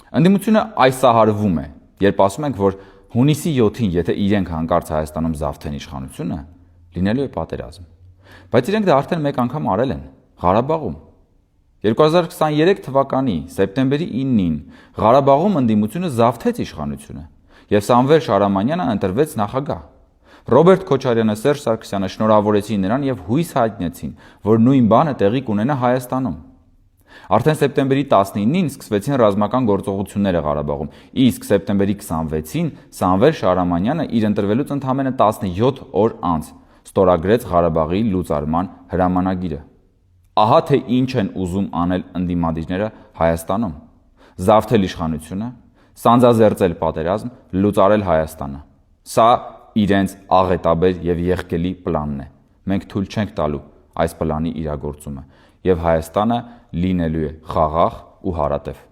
Ընդդիմությունը այսահարվում է, երբ ասում ենք, որ հունիսի 7-ին, եթե իրենք հանկարծ Հայաստանում զավթեն իշխանությունը, լինելու է պատերազմ։ Բայց իրենք դա արդեն մեկ անգամ արել են Ղարաբաղում։ 2023 թվականի սեպտեմբերի 9-ին Ղարաբաղում ընդդիմությունը զավթեց իշխանությունը, եւ Սամվել Շահրամանյանը ընտրվեց նախագահ։ Ռոբերտ Քոչարյանը, Սերժ Սարգսյանը շնորհավորեցին նրան եւ հույս հայտնեցին, որ նույն բանը տեղի կունենա Հայաստանում։ Արդեն սեպտեմբերի 19-ին սկսվեցին ռազմական գործողությունները Ղարաբաղում, իսկ սեպտեմբերի 26-ին Սամվել Շահրամանյանը իր ընտրվելուց ընդամենը 17 օր անց ստորագրեց Ղարաբաղի լուծարման հրամանագիրը։ Ահա թե ինչ են ուզում անել ընդդիմադիրները Հայաստանում. զավթել իշխանությունը, սանձազերծել պատերազմ, լուծարել Հայաստանը։ Սա իրենց աղետաբեր եւ եղկելի պլանն է։ Մենք թույլ չենք տալու այս պլանի իրագործումը, եւ Հայաստանը լինելու է խաղաղ ու հարատև։